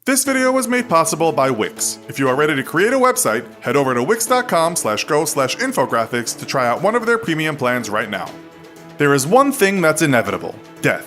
This video was made possible by Wix. If you are ready to create a website, head over to wix.com/go/infographics to try out one of their premium plans right now. There is one thing that's inevitable: death.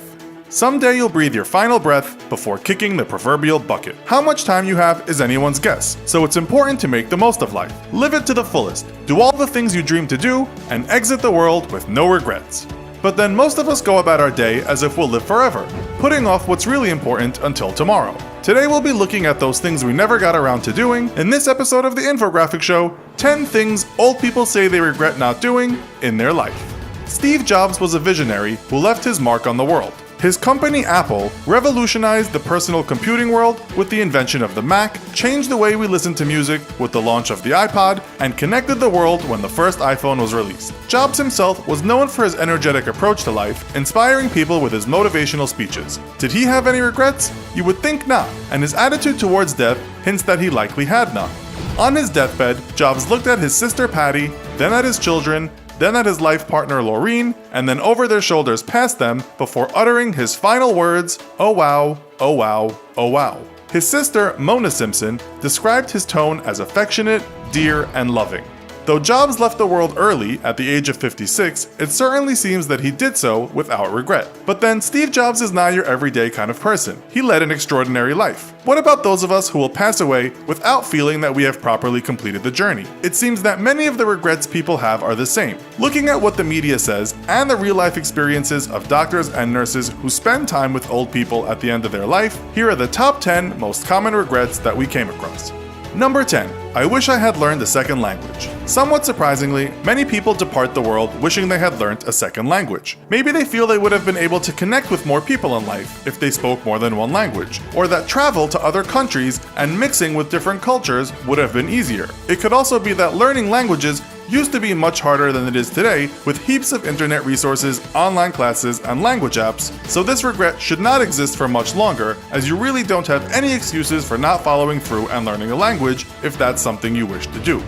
Someday you'll breathe your final breath before kicking the proverbial bucket. How much time you have is anyone's guess, so it's important to make the most of life. Live it to the fullest, do all the things you dream to do, and exit the world with no regrets. But then most of us go about our day as if we'll live forever, putting off what's really important until tomorrow. Today we'll be looking at those things we never got around to doing in this episode of the Infographic Show, 10 things old people say they regret not doing in their life. Steve Jobs was a visionary who left his mark on the world. His company Apple revolutionized the personal computing world with the invention of the Mac, changed the way we listen to music with the launch of the iPod, and connected the world when the first iPhone was released. Jobs himself was known for his energetic approach to life, inspiring people with his motivational speeches. Did he have any regrets? You would think not, and his attitude towards death hints that he likely had none. On his deathbed, Jobs looked at his sister Patty, then at his children, then at his life partner Laureen, and then over their shoulders past them before uttering his final words, "Oh wow, oh wow, oh wow." His sister, Mona Simpson, described his tone as affectionate, dear, and loving. Though Jobs left the world early, at the age of 56, it certainly seems that he did so without regret. But then, Steve Jobs is not your everyday kind of person. He led an extraordinary life. What about those of us who will pass away without feeling that we have properly completed the journey? It seems that many of the regrets people have are the same. Looking at what the media says and the real-life experiences of doctors and nurses who spend time with old people at the end of their life, here are the top 10 most common regrets that we came across. Number 10. I wish I had learned a second language. Somewhat surprisingly, many people depart the world wishing they had learned a second language. Maybe they feel they would have been able to connect with more people in life if they spoke more than one language, or that travel to other countries and mixing with different cultures would have been easier. It could also be that learning languages used to be much harder than it is today, with heaps of internet resources, online classes, and language apps, so this regret should not exist for much longer, as you really don't have any excuses for not following through and learning a language if that's something you wish to do.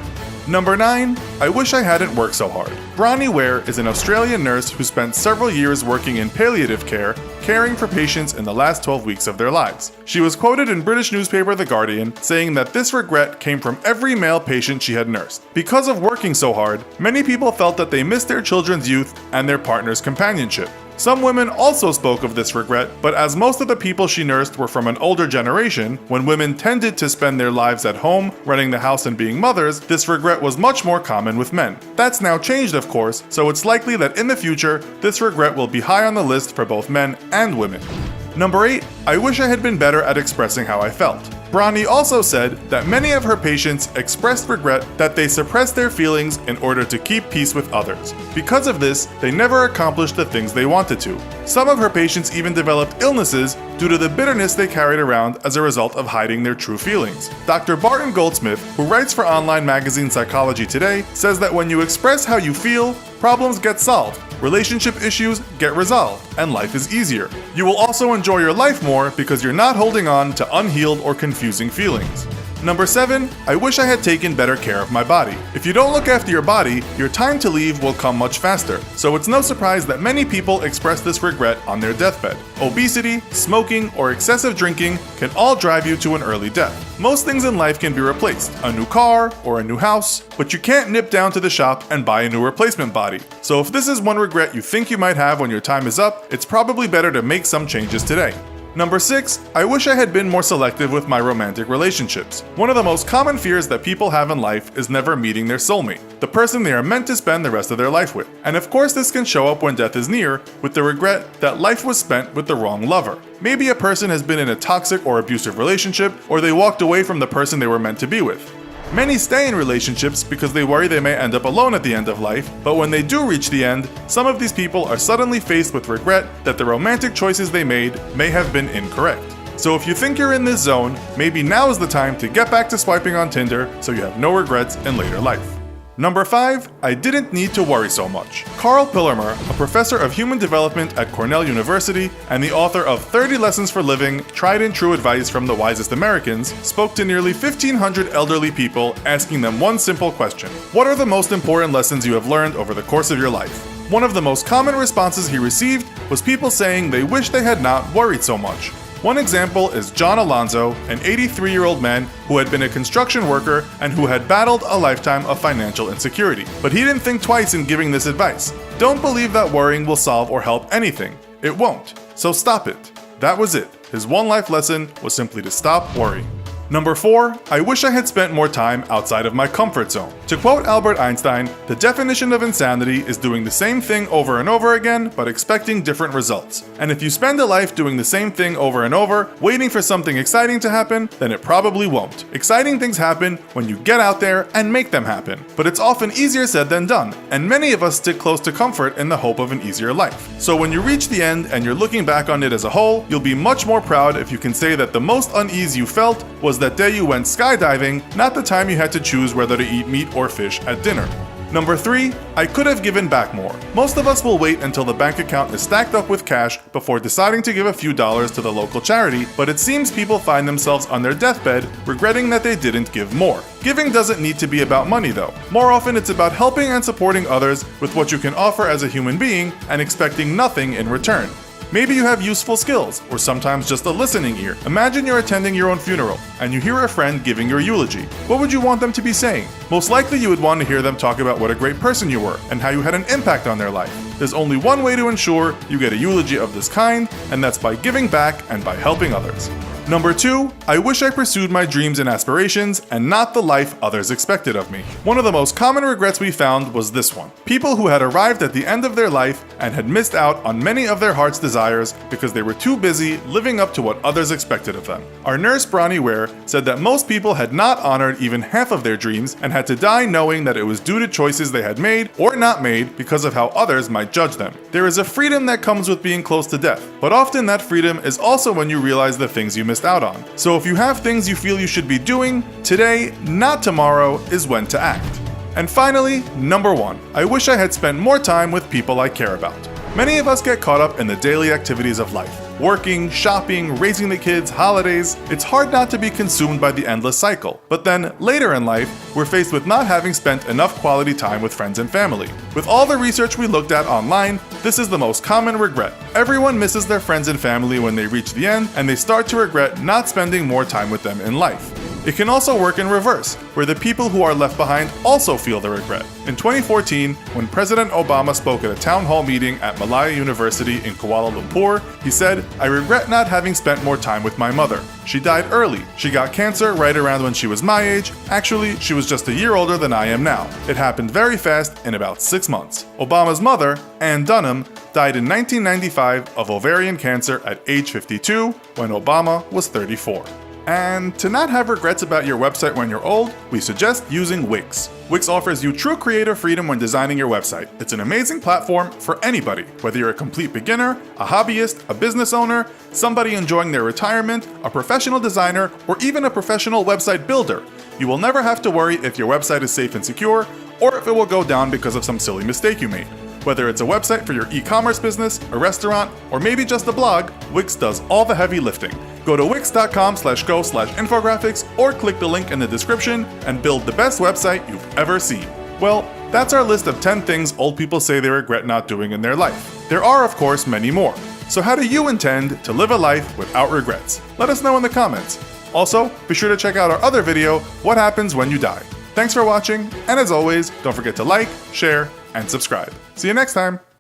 Number 9. I wish I hadn't worked so hard. Bronnie Ware is an Australian nurse who spent several years working in palliative care, caring for patients in the last 12 weeks of their lives. She was quoted in British newspaper The Guardian saying that this regret came from every male patient she had nursed. Because of working so hard, many people felt that they missed their children's youth and their partner's companionship. Some women also spoke of this regret, but as most of the people she nursed were from an older generation, when women tended to spend their lives at home, running the house and being mothers, this regret was much more common with men. That's now changed, of course, so it's likely that in the future, this regret will be high on the list for both men and women. Number 8. I wish I had been better at expressing how I felt. Bronnie also said that many of her patients expressed regret that they suppressed their feelings in order to keep peace with others. Because of this, they never accomplished the things they wanted to. Some of her patients even developed illnesses due to the bitterness they carried around as a result of hiding their true feelings. Dr. Barton Goldsmith, who writes for online magazine Psychology Today, says that when you express how you feel, problems get solved, relationship issues get resolved, and life is easier. You will also enjoy your life more because you're not holding on to unhealed or confusing feelings. Number 7. I wish I had taken better care of my body. If you don't look after your body, your time to leave will come much faster, so it's no surprise that many people express this regret on their deathbed. Obesity, smoking, or excessive drinking can all drive you to an early death. Most things in life can be replaced, a new car or a new house, but you can't nip down to the shop and buy a new replacement body. So if this is one regret you think you might have when your time is up, it's probably better to make some changes today. Number 6. I wish I had been more selective with my romantic relationships. One of the most common fears that people have in life is never meeting their soulmate, the person they are meant to spend the rest of their life with. And of course this can show up when death is near, with the regret that life was spent with the wrong lover. Maybe a person has been in a toxic or abusive relationship, or they walked away from the person they were meant to be with. Many stay in relationships because they worry they may end up alone at the end of life, but when they do reach the end, some of these people are suddenly faced with regret that the romantic choices they made may have been incorrect. So if you think you're in this zone, maybe now is the time to get back to swiping on Tinder so you have no regrets in later life. Number 5. I didn't need to worry so much. Carl Pillermer, a professor of human development at Cornell University and the author of 30 Lessons for Living, Tried and True Advice from the Wisest Americans, spoke to nearly 1,500 elderly people asking them one simple question: what are the most important lessons you have learned over the course of your life? One of the most common responses he received was people saying they wish they had not worried so much. One example is John Alonzo, an 83-year-old man who had been a construction worker and who had battled a lifetime of financial insecurity. But he didn't think twice in giving this advice. Don't believe that worrying will solve or help anything. It won't. So stop it. That was it. His one life lesson was simply to stop worrying. Number 4, I wish I had spent more time outside of my comfort zone. To quote Albert Einstein, the definition of insanity is doing the same thing over and over again, but expecting different results. And if you spend a life doing the same thing over and over, waiting for something exciting to happen, then it probably won't. Exciting things happen when you get out there and make them happen. But it's often easier said than done, and many of us stick close to comfort in the hope of an easier life. So when you reach the end and you're looking back on it as a whole, you'll be much more proud if you can say that the most unease you felt was that day you went skydiving, not the time you had to choose whether to eat meat or fish at dinner. Number 3, I could have given back more. Most of us will wait until the bank account is stacked up with cash before deciding to give a few dollars to the local charity, but it seems people find themselves on their deathbed regretting that they didn't give more. Giving doesn't need to be about money though. More often it's about helping and supporting others with what you can offer as a human being and expecting nothing in return. Maybe you have useful skills, or sometimes just a listening ear. Imagine you're attending your own funeral, and you hear a friend giving your eulogy. What would you want them to be saying? Most likely you would want to hear them talk about what a great person you were, and how you had an impact on their life. There's only one way to ensure you get a eulogy of this kind, and that's by giving back and by helping others. Number 2, I wish I pursued my dreams and aspirations and not the life others expected of me. One of the most common regrets we found was this one. People who had arrived at the end of their life and had missed out on many of their heart's desires because they were too busy living up to what others expected of them. Our nurse Bronnie Ware said that most people had not honored even half of their dreams and had to die knowing that it was due to choices they had made or not made because of how others might judge them. There is a freedom that comes with being close to death, but often that freedom is also when you realize the things you missed out on. So if you have things you feel you should be doing, today, not tomorrow, is when to act. And finally, number 1, I wish I had spent more time with people I care about. Many of us get caught up in the daily activities of life. Working, shopping, raising the kids, holidays. It's hard not to be consumed by the endless cycle. But then, later in life, we're faced with not having spent enough quality time with friends and family. With all the research we looked at online, this is the most common regret. Everyone misses their friends and family when they reach the end, and they start to regret not spending more time with them in life. It can also work in reverse, where the people who are left behind also feel the regret. In 2014, when President Obama spoke at a town hall meeting at Malaya University in Kuala Lumpur, he said, "I regret not having spent more time with my mother. She died early. She got cancer right around when she was my age. Actually, she was just a year older than I am now. It happened very fast in about 6 months." Obama's mother, Ann Dunham, died in 1995 of ovarian cancer at age 52 when Obama was 34. And to not have regrets about your website when you're old, we suggest using Wix. Wix offers you true creative freedom when designing your website. It's an amazing platform for anybody, whether you're a complete beginner, a hobbyist, a business owner, somebody enjoying their retirement, a professional designer, or even a professional website builder. You will never have to worry if your website is safe and secure, or if it will go down because of some silly mistake you made. Whether it's a website for your e-commerce business, a restaurant, or maybe just a blog, Wix does all the heavy lifting. Go to wix.com/go/infographics or click the link in the description and build the best website you've ever seen. Well, that's our list of 10 things old people say they regret not doing in their life. There are, of course, many more. So how do you intend to live a life without regrets? Let us know in the comments. Also, be sure to check out our other video, What Happens When You Die. Thanks for watching, and as always, don't forget to like, share, and subscribe. See you next time!